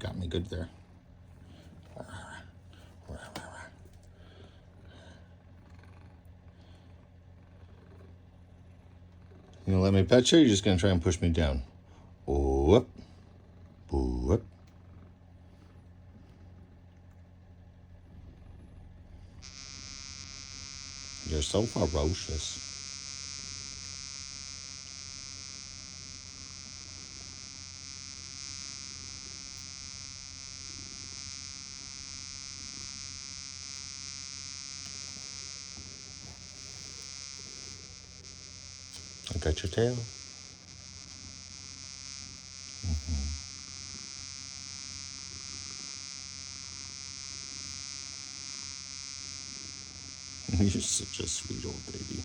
got me good there. You gonna let me pet you, or you're just gonna try and push me down? Whoop. Whoop. You're so ferocious. I got your tail. You're such a sweet old baby.